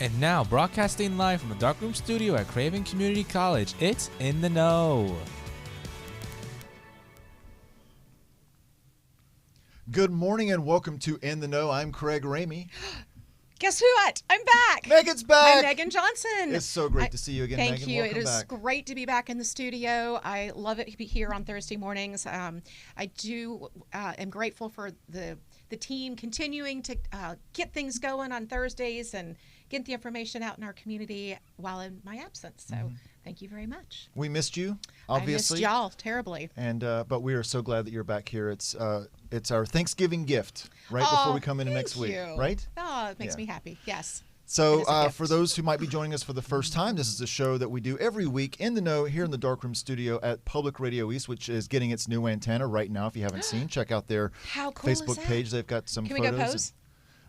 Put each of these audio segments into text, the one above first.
And now, broadcasting live from the Darkroom Studio at Craven Community College, it's In the Know. Good morning and welcome to In the Know. I'm Craig Ramey. Guess what? I'm back. Megan's back. I'm Megan Johnson. It's so great to see you again, Megan. Thank you. Welcome It is back. great to be back in the studio. I love it to be here on Thursday mornings. am grateful for the team continuing to get things going on Thursdays and get the information out in our community while in my absence. So thank you very much. We missed you, obviously. I missed y'all terribly. And but we are so glad that you're back here. It's our Thanksgiving gift right before we come into next week, right? Oh, it makes me happy. Yes. So for those who might be joining us for the first time, this is a show that we do every week in the know here in the Darkroom Studio at Public Radio East, which is getting its new antenna right now. If you haven't seen, check out their Facebook page. They've got some Can photos. we go pose?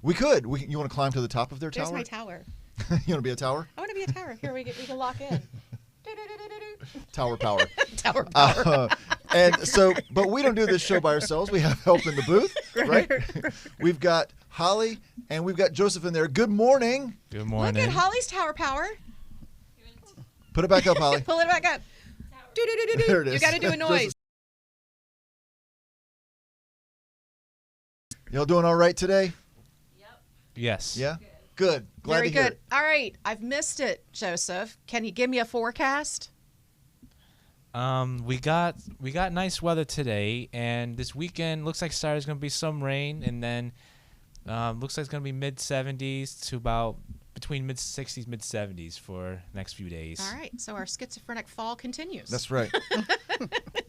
We could. You want to climb to the top of their tower? There's my tower. You want to be a tower? I want to be a tower. Here we can lock in. Tower power. Tower power. But we don't do this show by ourselves. We have help in the booth, right? We've got Holly and we've got Joseph in there. Good morning. Good morning. Look at Holly's tower power. Put it back up, Holly. Pull it back up. There it is. You got to do a noise. Y'all doing all right today? Yes. Yeah? Good. Glad Very to hear good. it. All right. I've missed it, Joseph. Can you give me a forecast? We got nice weather today, and this weekend looks like Saturday's going to be some rain, and then looks like it's going to be mid-70s to about between mid-60s, mid-70s for next few days. All right. So our schizophrenic fall continues. That's right.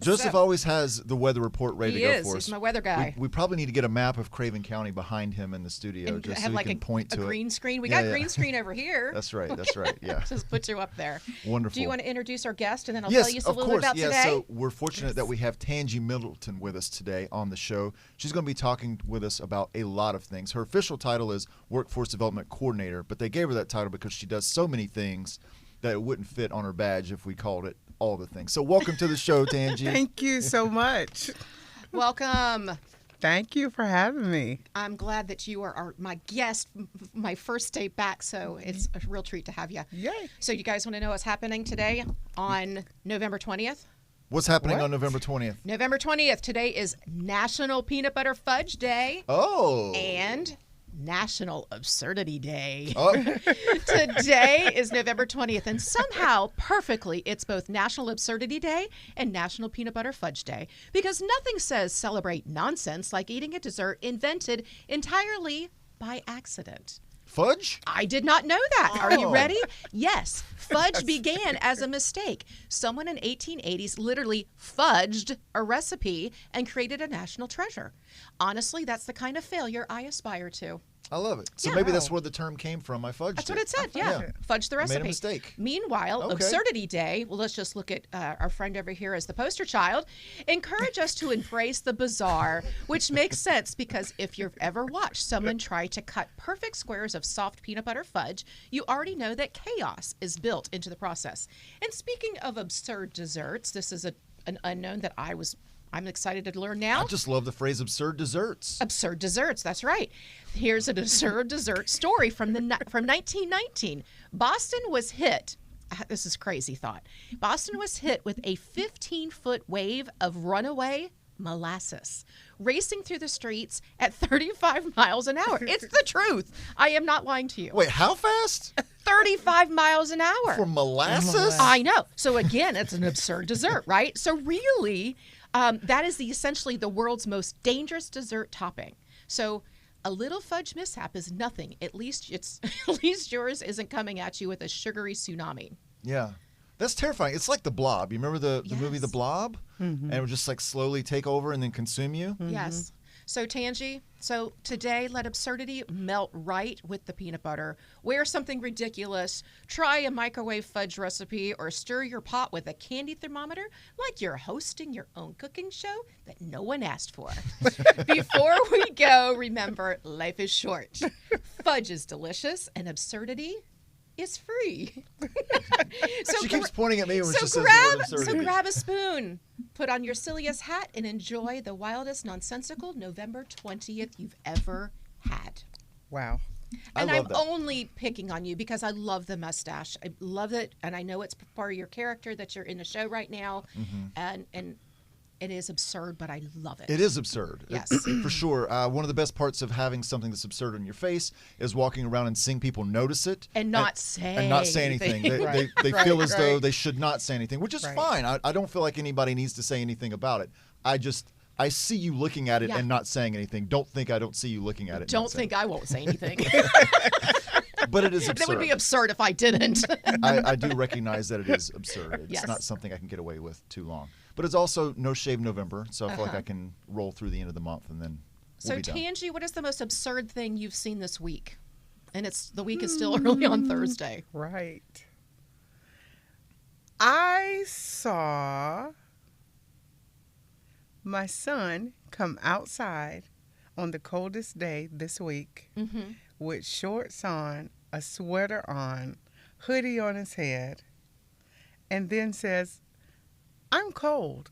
Joseph always has the weather report ready to go for us. He's my weather guy. We probably need to get a map of Craven County behind him in the studio And just have so like he can point to a it. green screen. We got green screen over here. That's right. That's right. Yeah. Just put you up there. Wonderful. Do you want to introduce our guest, and then I'll Yes, tell you of a little course. bit about today? So we're fortunate that we have Tangye Middleton with us today on the show. She's going to be talking with us about a lot of things. Her official title is Workforce Development Coordinator, but they gave her that title because she does so many things that it wouldn't fit on her badge if we called it all the things. So welcome to the show, Tangye. Thank you so much. Welcome. Thank you for having me. I'm glad that you are my guest, my first day back, so it's a real treat to have you. Yay. So you guys want to know what's happening today on November 20th? What's happening on November 20th? November 20th. Today is National Peanut Butter Fudge Day. Oh. And National Absurdity Day. Oh. Today is November 20th, and somehow, perfectly, it's both National Absurdity Day and National Peanut Butter Fudge Day, because nothing says celebrate nonsense like eating a dessert invented entirely by accident. Fudge? I did not know that. Are you Oh. ready? Yes. Fudge began as a mistake. Someone in 1880s literally fudged a recipe and created a national treasure. Honestly, that's the kind of failure I aspire to. I love it. So Yeah. maybe that's where the term came from. I fudged That's it. what it said, yeah. Fudge the recipe. Made a mistake. Meanwhile, Okay. Absurdity Day, well, let's just look at our friend over here as the poster child, encourage us to embrace the bizarre, which makes sense because if you've ever watched someone try to cut perfect squares of soft peanut butter fudge, you already know that chaos is built into the process. And speaking of absurd desserts, this is an unknown that I'm excited to learn now. I just love the phrase absurd desserts. Absurd desserts, that's right. Here's an absurd dessert story from 1919. Boston was hit. This is crazy thought. Boston was hit with a 15-foot wave of runaway molasses racing through the streets at 35 miles an hour. It's the truth. I am not lying to you. Wait, how fast? 35 miles an hour. For molasses? I know. So again, it's an absurd dessert, right? So really, that is essentially the world's most dangerous dessert topping. So a little fudge mishap is nothing. At least yours isn't coming at you with a sugary tsunami. Yeah. That's terrifying. It's like The Blob. You remember the movie Yes. The Blob? And it would just like slowly take over and then consume you? Yes. So Tangye, today let absurdity melt right with the peanut butter. Wear something ridiculous, try a microwave fudge recipe, or stir your pot with a candy thermometer like you're hosting your own cooking show that no one asked for. Before we go, remember, life is short. Fudge is delicious and absurdity is free. She keeps pointing at me when she says the word So absurdity. grab a spoon, put on your silliest hat, and enjoy the wildest nonsensical November 20th you've ever had. Wow. And love I'm that. only picking on you because I love the mustache. I love it, and I know it's part of your character that you're in the show right now, and it is absurd, but I love it. It is absurd. Yes. For sure. One of the best parts of having something that's absurd on your face is walking around and seeing people notice it. And not say anything. They, Right. they Right, feel as though right. they should not say anything, which is Right. fine. I don't feel like anybody needs to say anything about it. I see you looking at it Yeah. and not saying anything. Don't think I don't see you looking at it. and Don't not saying think I won't say anything. it. But it is absurd. That would be absurd if I didn't. I do recognize that it is absurd. It's Yes. not something I can get away with too long. But it's also No Shave November, so I feel like I can roll through the end of the month and then we'll So, be done. Tangye, what is the most absurd thing you've seen this week? And the week is still early on Thursday. Right. I saw my son come outside on the coldest day this week with shorts on, a sweater on, hoodie on his head, and then says, "I'm cold."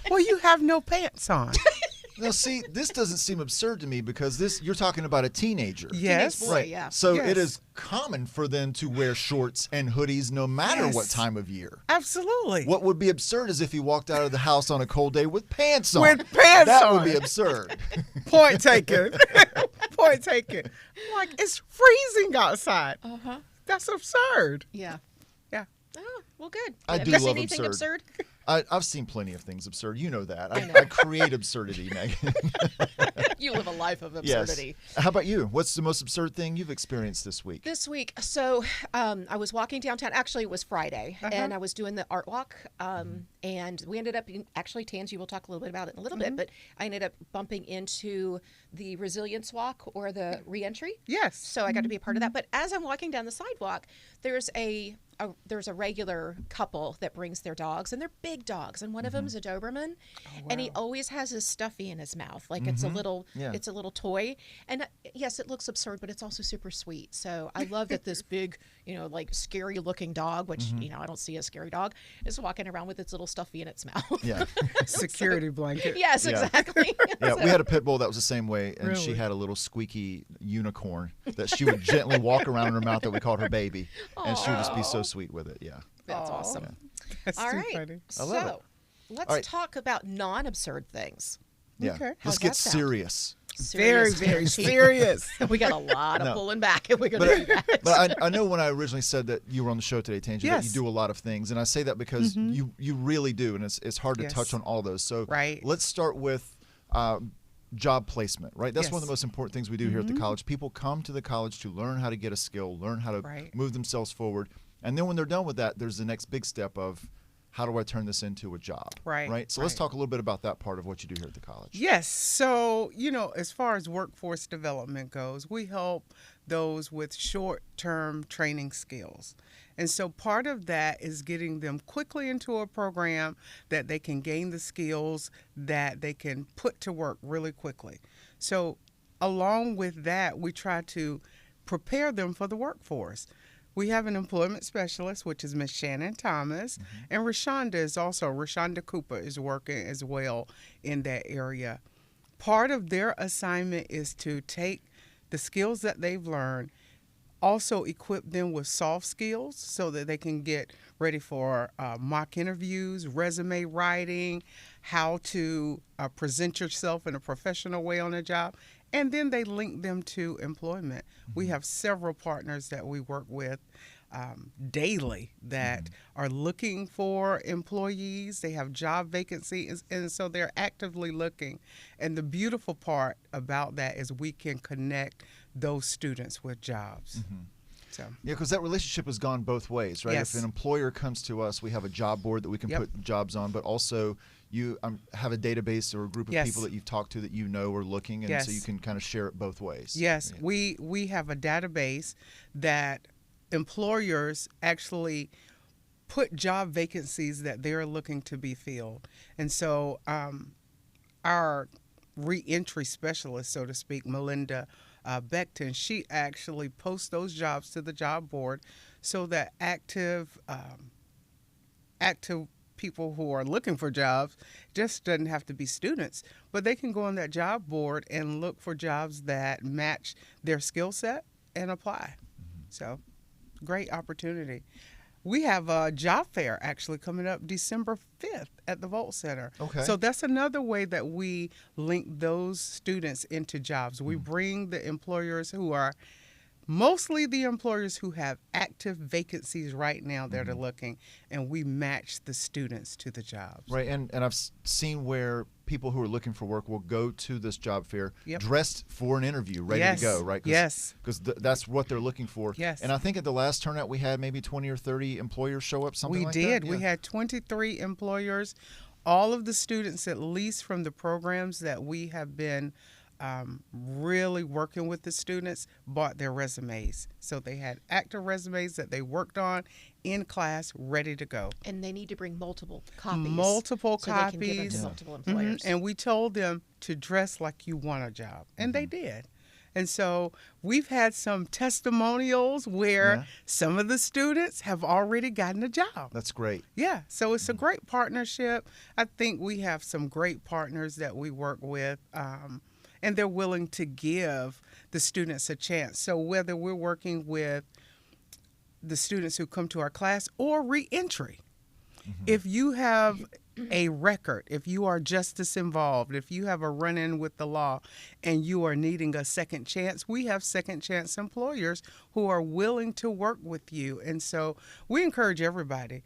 Well, you have no pants on. Now, see, this doesn't seem absurd to me because you're talking about a teenager. Yes. Teenage boy, yeah. So Yes. it is common for them to wear shorts and hoodies no matter what Yes. time of year. Absolutely. What would be absurd is if he walked out of the house on a cold day with pants on. With pants that on. would be absurd. Point taken. Point taken. Like, it's freezing outside. Uh-huh. That's absurd. Yeah. Yeah. Oh, well, good. I Have do you seen love anything absurd. absurd? I've seen plenty of things absurd. You know that. I know. I create absurdity, Megan. You live a life of Yes. absurdity. How about you? What's the most absurd thing you've experienced this week? This week, so I was walking downtown. Actually, it was Friday, and I was doing the art walk. And we ended up, actually, Tangye, we'll talk a little bit about it in a little bit, but I ended up bumping into the resilience walk or the reentry. Yes. So I got to be a part of that. But as I'm walking down the sidewalk, there's a regular couple that brings their dogs, and they're big dogs, and one of them is a Doberman, and he always has his stuffy in his mouth, like it's a little Yeah. it's a little toy. And yes, it looks absurd, but it's also super sweet. So I love that this big, like scary looking dog, which I don't see a scary dog, is walking around with its little stuffy in its mouth. Yeah. Security blanket. Yes, Yeah. exactly. Yeah, we had a pit bull that was the same way, and she Really? had a little squeaky unicorn that she would gently walk around in her mouth that we called her baby, and she would just be so sweet with it. Yeah. That's Aw. awesome. That's All too right. funny. I love So it. let's All right. talk about non-absurd things. Yeah. Okay. Let's How's get that sound? serious. Very, Serious very Tangye. serious. We got a lot of No. pulling back if we're going to do that. But I know when I originally said that you were on the show today, Tangye, that you Yes. do a lot of things, and I say that because you really do, and it's hard to Yes. touch on all those. So Right. let's start with job placement, right? That's one of the Yes. most important things we do here at the college. People come to the college to learn how to get a skill, learn how to Right. move themselves forward, and then when they're done with that, there's the next big step of how do I turn this into a job? Right, Right. So let's right. talk a little bit about that part of what you do here at the college. Yes. So, as far as workforce development goes, we help those with short-term training skills. And so part of that is getting them quickly into a program that they can gain the skills that they can put to work really quickly. So along with that, we try to prepare them for the workforce. We have an employment specialist, which is Miss Shannon Thomas, and Rashonda Cooper is working as well in that area. Part of their assignment is to take the skills that they've learned, also equip them with soft skills so that they can get ready for mock interviews, resume writing, how to present yourself in a professional way on a job, and then they link them to employment. We have several partners that we work with daily that are looking for employees. They have job vacancies, and so they're actively looking. And the beautiful part about that is we can connect those students with jobs. So Yeah, because that relationship has gone both ways, right? Yes. If an employer comes to us, we have a job board that we can Yep. put jobs on, but also you have a database or a group of Yes. people that you've talked to that you know are looking, and so Yes. you can kind of share it both ways. yes, Yeah. we have a database that employers actually put job vacancies that they're looking to be filled. And so our reentry specialist, so to speak, Melinda Beckton, she actually posts those jobs to the job board so that active people who are looking for jobs. Just doesn't have to be students, but they can go on that job board and look for jobs that match their skill set and apply. So, great opportunity. We have a job fair actually coming up December 5th at the Volt Center. Okay. So that's another way that we link those students into jobs. We bring the employers who are mostly the employers who have active vacancies right now that are looking, and we match the students to the jobs. Right, and I've seen where people who are looking for work will go to this job fair dressed for an interview, ready to go, right? Because that's what they're looking for. Yes. And I think at the last turnout we had maybe 20 or 30 employers show up, something like that. We did. We had 23 employers. All of the students, at least from the programs that we have been really working with the students, bought their resumes. So they had active resumes that they worked on in class, ready to go. And they need to bring multiple copies. Multiple so copies. They can give them to multiple employers. And we told them to dress like you want a job. And they did. And so we've had some testimonials where some of the students have already gotten a job. That's great. Yeah, so it's a great partnership. I think we have some great partners that we work with, and they're willing to give the students a chance. So whether we're working with the students who come to our class or reentry, if you have a record, if you are justice involved, if you have a run-in with the law and you are needing a second chance, we have second chance employers who are willing to work with you. And so we encourage everybody,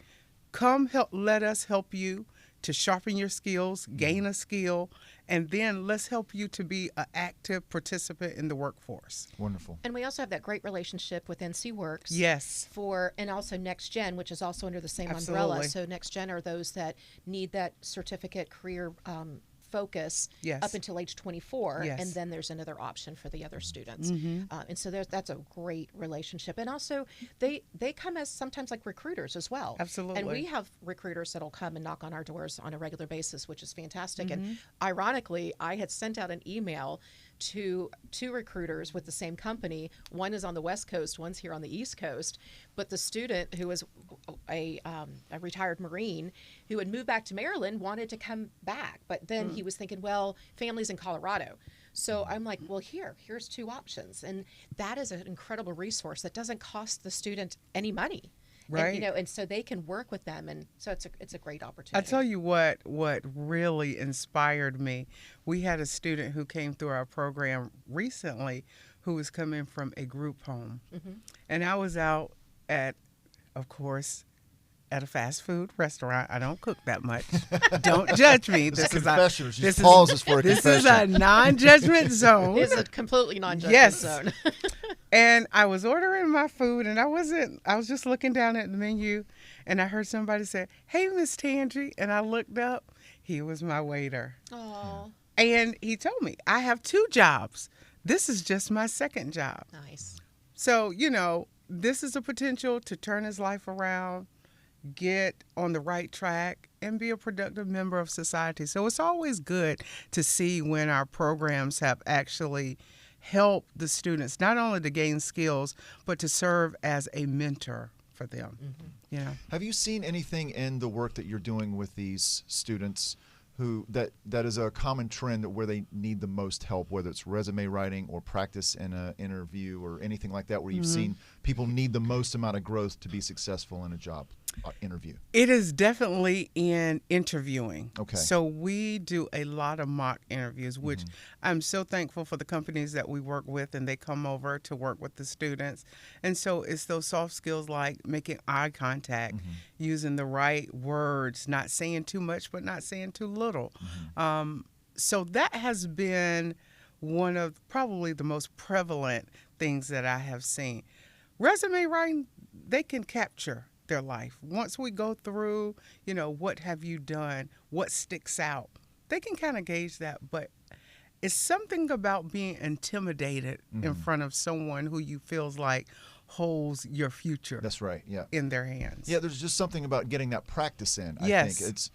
come let us help you to sharpen your skills, gain a skill, and then let's help you to be an active participant in the workforce. Wonderful. And we also have that great relationship with NC Works. Yes. And also Next Gen, which is also under the same Absolutely. umbrella. So Next Gen are those that need that certificate career focus up until age 24, and then there's another option for the other students. And so that's a great relationship. And also they come as sometimes like recruiters as well. Absolutely. And we have recruiters that'll come and knock on our doors on a regular basis, which is fantastic. And ironically, I had sent out an email to two recruiters with the same company. One is on the West Coast, one's here on the East Coast. But the student, who was a retired Marine who had moved back to Maryland, wanted to come back. But then he was thinking, well, family's in Colorado. So I'm like, well, here's two options. And that is an incredible resource that doesn't cost the student any money. Right. And, and so they can work with them, and so it's a great opportunity. I tell you what really inspired me. We had a student who came through our program recently who was coming from a group home. And I was out at a fast food restaurant. I don't cook that much. Don't judge me. This is pauses for a this confession. is a non-judgment zone. It's a completely non-judgment zone. And I was ordering my food, and I was just looking down at the menu, and I heard somebody say, "Hey, Miss Tangye," and I looked up. He was my waiter. Aww. And he told me, "I have 2 jobs. This is just my second job." Nice. So, this is a potential to turn his life around, get on the right track, and be a productive member of society. So it's always good to see when our programs have actually helped the students not only to gain skills, but to serve as a mentor for them. Have you seen anything in the work that you're doing with these students that is a common trend where they need the most help, whether it's resume writing or practice in an interview or anything like that, where you've seen people need the most amount of growth to be successful in a job interview? It is definitely in interviewing. Okay. So we do a lot of mock interviews, which I'm so thankful for the companies that we work with, and they come over to work with the students. And so it's those soft skills like making eye contact, using the right words, not saying too much, but not saying too little. So that has been one of probably the most prevalent things that I have seen. Resume writing, they can capture their life. Once we go through, what have you done? What sticks out? They can kind of gauge that, but it's something about being intimidated in front of someone who you feels like holds your future. That's right. Yeah. In their hands. Yeah, there's just something about getting that practice in. I think it's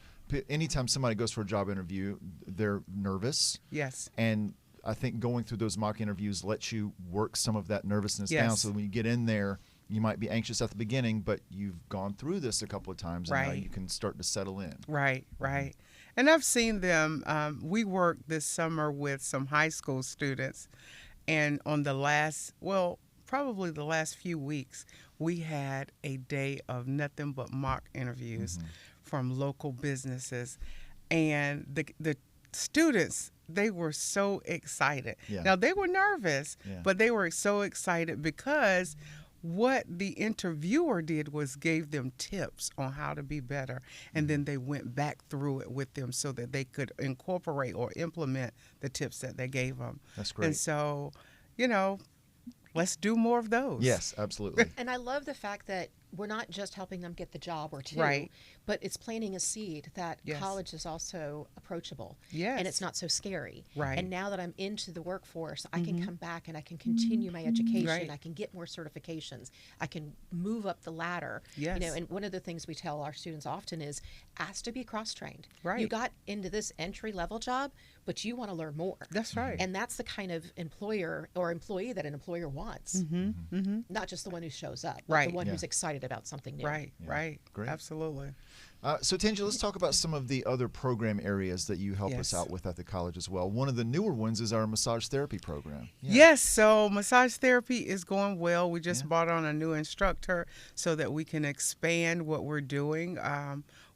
anytime somebody goes for a job interview, they're nervous. Yes. And I think going through those mock interviews lets you work some of that nervousness down, so when you get in there, you might be anxious at the beginning, but you've gone through this a couple of times, and now Right. you can start to settle in. Right, right. And I've seen them. We worked this summer with some high school students, and on probably the last few weeks, we had a day of nothing but mock interviews from local businesses, and the students, they were so excited. Yeah. Now they were nervous, Yeah. but they were so excited because what the interviewer did was gave them tips on how to be better, and then they went back through it with them so that they could incorporate or implement the tips that they gave them. That's great. And so, let's do more of those. Yes, absolutely. And I love the fact that we're not just helping them get the job or two, Right. but it's planting a seed that Yes. college is also approachable. Yes. And it's not so scary. Right. And now that I'm into the workforce, I can come back and I can continue my education. Right. I can get more certifications. I can move up the ladder. Yes. And one of the things we tell our students often is ask to be cross-trained. Right. You got into this entry-level job, but you want to learn more. That's right. And that's the kind of employer or employee that an employer wants. Not just the one who shows up, but Right. the one Yeah. who's excited about something new. Right, right. Great. Absolutely. So, Tangye, let's talk about some of the other program areas that you help us Yes. out with at the college as well. One of the newer ones is our massage therapy program. Yeah. Yes, so massage therapy is going well. We just Yeah. brought on a new instructor so that we can expand what we're doing,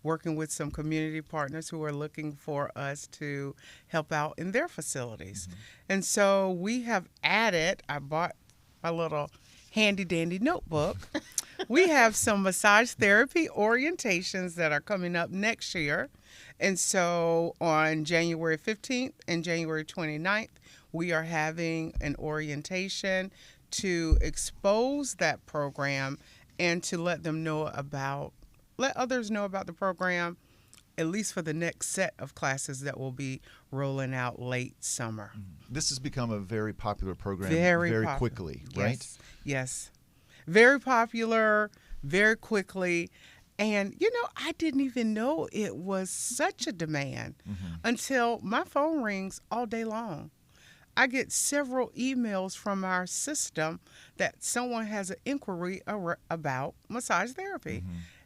working with some community partners who are looking for us to help out in their facilities. And so we have added, I bought my little handy dandy notebook. We have some massage therapy orientations that are coming up next year. And so on January 15th and January 29th, we are having an orientation to expose that program and to let others know about the program, at least for the next set of classes that will be rolling out late summer. This has become a very popular program Very popular. quickly, right? Yes. Yes. Very popular, very quickly. And, I didn't even know it was such a demand until my phone rings all day long. I get several emails from our system that someone has an inquiry about massage therapy.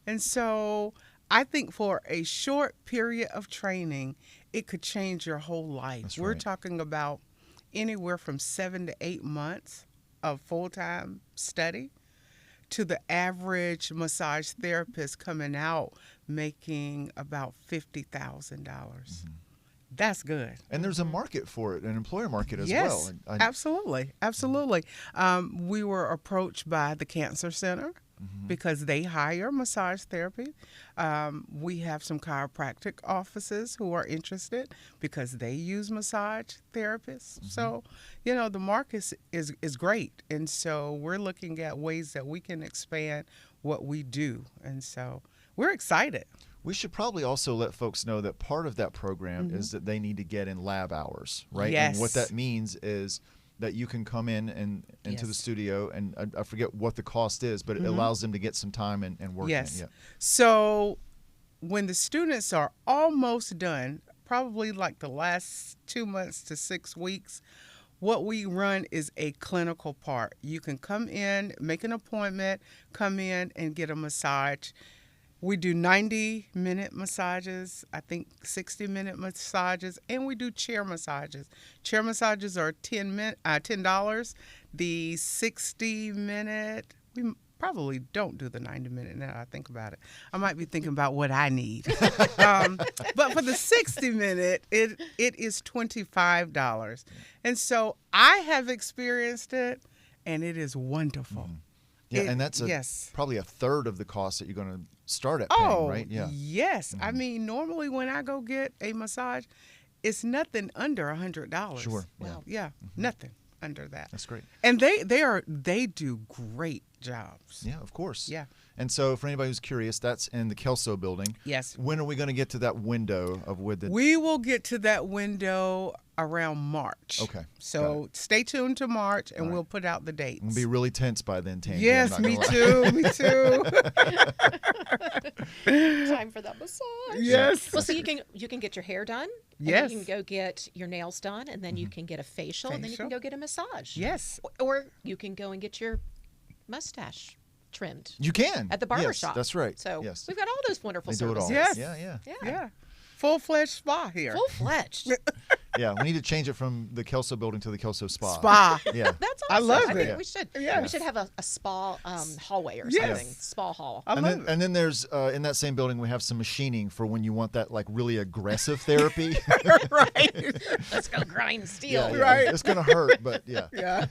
And so I think for a short period of training, it could change your whole life. That's We're right. talking about anywhere from 7 to 8 months of full-time study to the average massage therapist coming out making about $50,000. That's good. And there's a market for it, an employer market as Yes, well. absolutely, absolutely. We were approached by the Cancer Center because they hire massage therapy. We have some chiropractic offices who are interested because they use massage therapists. So, the market is great. And so we're looking at ways that we can expand what we do. And so we're excited. We should probably also let folks know that part of that program is that they need to get in lab hours, right? Yes. And what that means is that you can come in and into the Yes. studio, and I forget what the cost is, but it allows them to get some time and work Yes. in. Yeah. So when the students are almost done, probably like the last 2 months to 6 weeks, what we run is a clinical part. You can come in, make an appointment, come in and get a massage. We do 90-minute massages, I think 60-minute massages, and we do chair massages. Chair massages are $10. The 60-minute, we probably don't do the 90-minute now I think about it. I might be thinking about what I need. But for the 60-minute, it is $25. And so I have experienced it, and it is wonderful. Yeah, and that's yes. probably a third of the cost that you're going to start at paying, right? Yeah. Yes. I mean, normally when I go get a massage, it's nothing under $100. Sure. Wow. Yeah, nothing under that. That's great. And they do great jobs. Yeah, of course. Yeah. And so for anybody who's curious, that's in the Kelso building. Yes. When are we going to get to that window of with the We will get to that window around March. Okay, got So stay tuned to March, and we'll put out the dates. I'm gonna be really tense by then, Tangye. I'm Yes, not me gonna lie. too. Me too. Time for that massage. Yes. Well, so you can get your hair done. And Yes. then you can go get your nails done, and then you can get a facial, and then you can Facial. go get a massage. Yes. Or you can go and get your mustache trimmed You can. at the barber Yes, shop. that's right. So yes. we've got all those wonderful They do it all. services. Yes. Yeah. Yeah. Full-fledged spa here. Full-fledged. Yeah, we need to change it from the Kelso building to the Kelso Spa. Spa. Yeah. That's I awesome. love I think it. we should. Yeah. We should have a spa hallway or Yes. something. Spa hall. I And love then, it. and then there's in that same building we have some machining for when you want that like really aggressive therapy. Right. Let's go grind steel. Yeah, Right. It's gonna hurt, but yeah, Yeah.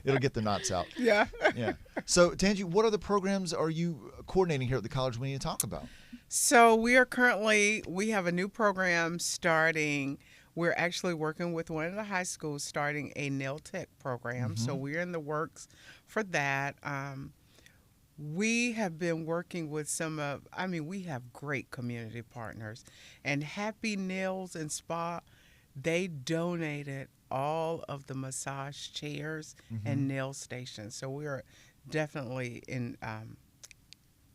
it'll get the knots out. Yeah. Yeah. So Tangye, what other programs are you coordinating here at the college we need to talk about? So we have a new program starting. We're actually working with one of the high schools starting a nail tech program. So we're in the works for that. We have been working with we have great community partners. And Happy Nails and Spa, they donated all of the massage chairs and nail stations. So we're definitely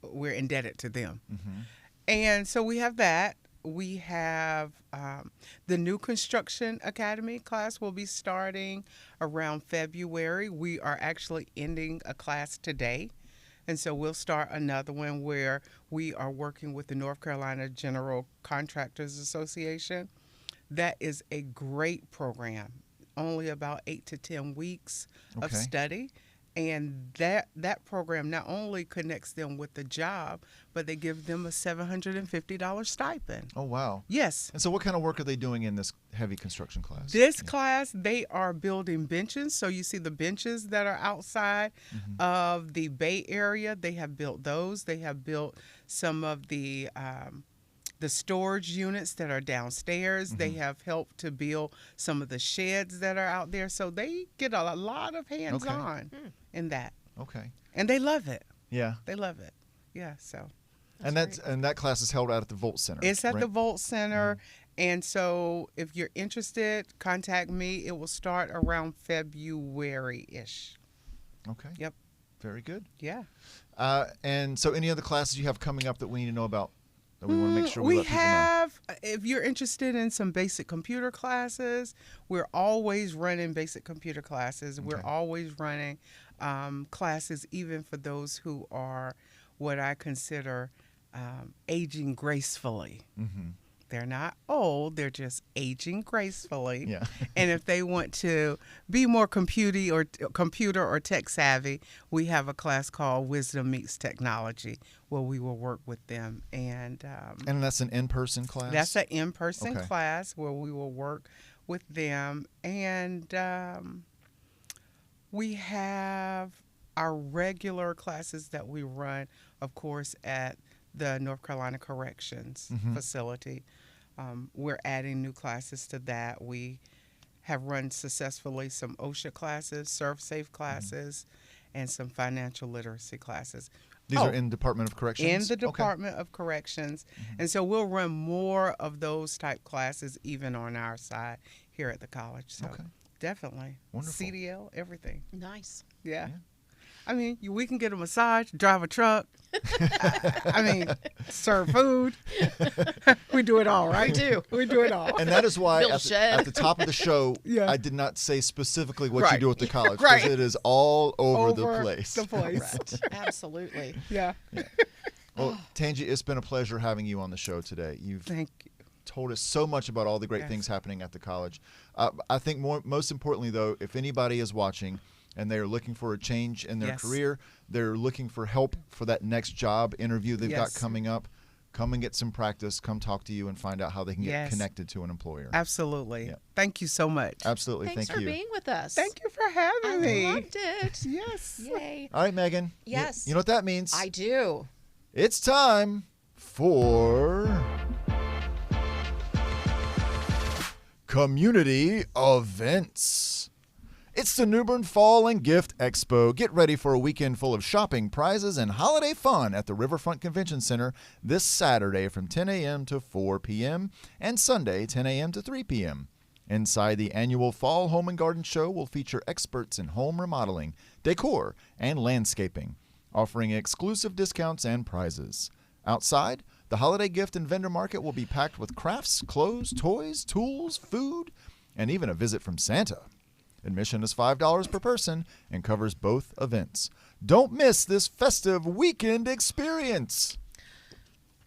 we're indebted to them. And so we have that. We have the new construction academy class will be starting around February. We are actually ending a class today. And so we'll start another one where we are working with the North Carolina General Contractors Association. That is a great program, only about 8 to 10 weeks of Okay. study. And that program not only connects them with the job, but they give them a $750 stipend. Oh wow. Yes. And so what kind of work are they doing in this heavy construction class? This class, they are building benches. So you see the benches that are outside of the Bay Area. They have built those. They have built some of the storage units that are downstairs. They have helped to build some of the sheds that are out there. So they get a lot of hands-on in that. Okay. And they love it. Yeah. They love it. Yeah, so. And that class is held out at the Volt Center. It's at right? the Volt Center. And so if you're interested, contact me. It will start around February-ish. Okay. Yep. Very good. Yeah. And so any other classes you have coming up that we need to know about that we want to make sure we let people know? have, if you're interested in some basic computer classes, we're always running basic computer classes. We're Okay. always running classes even for those who are what I consider aging gracefully. They're not old, they're just aging gracefully. Yeah. And if they want to be more computer or tech savvy, we have a class called Wisdom Meets Technology where we will work with them. And that's an in-person class? that's an in-person Okay. class where we will work with them. And we have our regular classes that we run, of course, at the North Carolina Corrections facility. We're adding new classes to that. We have run successfully some OSHA classes, Surf Safe classes, and some financial literacy classes. These are in Department of Corrections? In the Okay. Department of Corrections. And so we'll run more of those type classes even on our side here at the college. So Okay. definitely. Wonderful. CDL, everything. Nice. Yeah. Yeah. I mean, we can get a massage, drive a truck. I mean, serve food. We do it all, right? We do. We do it all. And that is why Build a at shed. at the top of the show, Yeah. I did not say specifically what you Right. do at the college, because Right. it is all over the Over place. the place. Correct. Absolutely. Yeah. Well, Tangye, it's been a pleasure having you on the show today. You've Thank you. told us so much about all the great Yes. things happening at the college. I think most importantly, though, if anybody is watching and they are looking for a change in their Yes. career, they're looking for help for that next job interview they've got Yes. coming up, come and get some practice, come talk to you and find out how they can get Yes. connected to an employer. Absolutely. Yeah. Thank you so much. Absolutely. Thanks Thank for you. being with us. Thank you for I having me. loved it. Yes. Yay. All right, Megan. Yes. You know what that means? I do. It's time for community events. It's the New Bern Fall and Gift Expo. Get ready for a weekend full of shopping, prizes, and holiday fun at the Riverfront Convention Center this Saturday from 10 a.m. to 4 p.m. and Sunday 10 a.m. to 3 p.m. Inside the annual Fall Home and Garden Show will feature experts in home remodeling, decor, and landscaping, offering exclusive discounts and prizes. Outside, the holiday gift and vendor market will be packed with crafts, clothes, toys, tools, food, and even a visit from Santa. Admission is $5 per person and covers both events. Don't miss this festive weekend experience.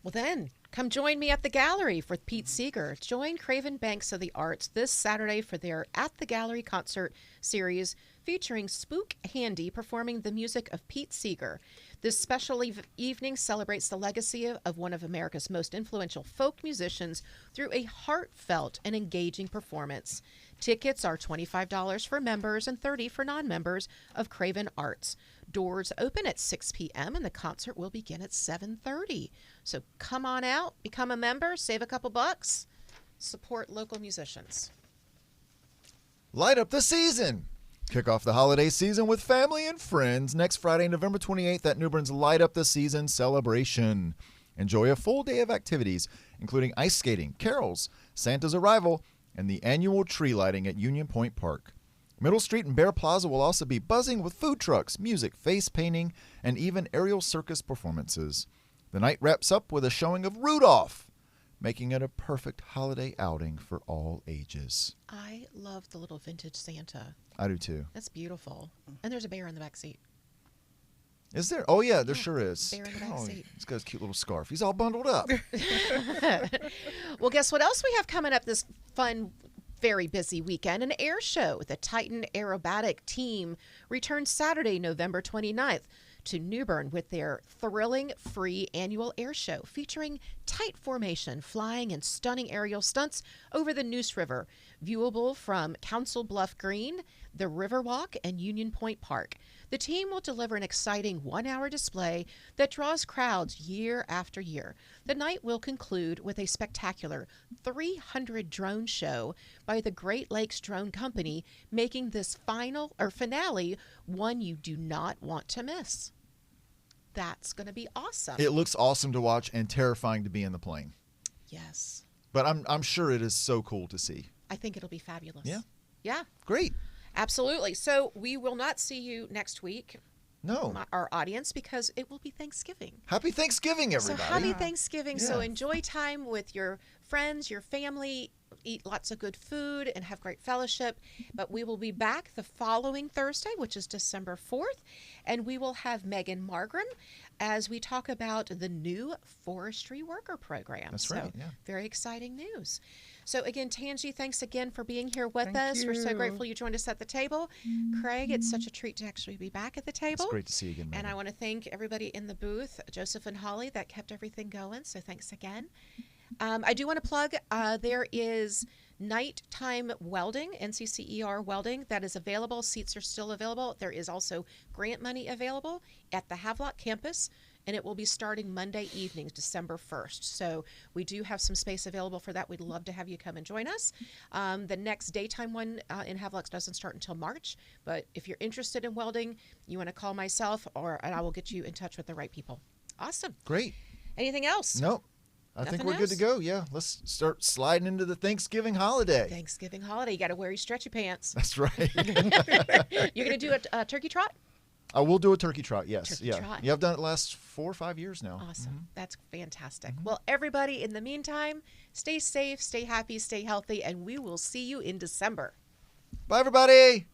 Well, then, come join me at the gallery for Pete Seeger. Join Craven Banks of the Arts this Saturday for their At the Gallery concert series featuring Spook Handy performing the music of Pete Seeger. This special evening celebrates the legacy of one of America's most influential folk musicians through a heartfelt and engaging performance. Tickets are $25 for members and $30 for non-members of Craven Arts. Doors open at 6 p.m. and the concert will begin at 7:30. So come on out, become a member, save a couple bucks, support local musicians. Light up the season. Kick off the holiday season with family and friends next Friday, November 28th at New Bern's Light Up the Season celebration. Enjoy a full day of activities, including ice skating, carols, Santa's arrival, and the annual tree lighting at Union Point Park. Middle Street and Bear Plaza will also be buzzing with food trucks, music, face painting, and even aerial circus performances. The night wraps up with a showing of Rudolph, making it a perfect holiday outing for all ages. I love the little vintage Santa. I do too. That's beautiful. And there's a bear in the back seat. Is there? Oh, yeah, there sure is. Bear in the back seat. He's got his cute little scarf. He's all bundled up. Well, guess what else we have coming up this fun, very busy weekend? An air show. The Titan Aerobatic team returns Saturday, November 29th to New Bern with their thrilling free annual air show featuring tight formation, flying, and stunning aerial stunts over the Neuse River, viewable from Council Bluff Green, the Riverwalk, and Union Point Park. The team will deliver an exciting one-hour display that draws crowds year after year. The night will conclude with a spectacular 300 drone show by the Great Lakes Drone Company, making this finale one you do not want to miss. That's going to be awesome. It looks awesome to watch and terrifying to be in the plane. Yes. But I'm sure it is so cool to see. I think it'll be fabulous. Yeah. Yeah. Great. Absolutely. So we will not see you next week, No. our audience, because it will be Thanksgiving. Happy Thanksgiving, everybody. So happy Thanksgiving. So Yeah. enjoy time with your friends, your family, eat lots of good food, and have great fellowship. But we will be back the following Thursday, which is December 4th, and we will have Megan Margrim as we talk about the new forestry worker program. That's so right, yeah. very exciting news. So again, Tangye, thanks again for being here with Thank us. We're so you. grateful you joined us at the table. Craig, it's such a treat to actually be back at the table. It's great to see you again, And Megan. I want to thank everybody in the booth, Joseph and Holly, that kept everything going. So thanks again. I do want to plug, there is nighttime welding, NCCER welding, that is available. Seats are still available. There is also grant money available at the Havelock campus, and it will be starting Monday evening, December 1st. So we do have some space available for that. We'd love to have you come and join us. The next daytime one in Havelock doesn't start until March, but if you're interested in welding, you want to call myself, and I will get you in touch with the right people. Awesome. Great. Anything else? Nope. I think Nothing we're good to else? go. Yeah. Let's start sliding into the Thanksgiving holiday. Thanksgiving holiday. You got to wear your stretchy pants. That's right. You're going to do a turkey trot? I will do a turkey trot, yes. Turkey yeah. trot. Yeah, I've done it the last 4 or 5 years now. Awesome. That's fantastic. Well, everybody, in the meantime, stay safe, stay happy, stay healthy, and we will see you in December. Bye, everybody.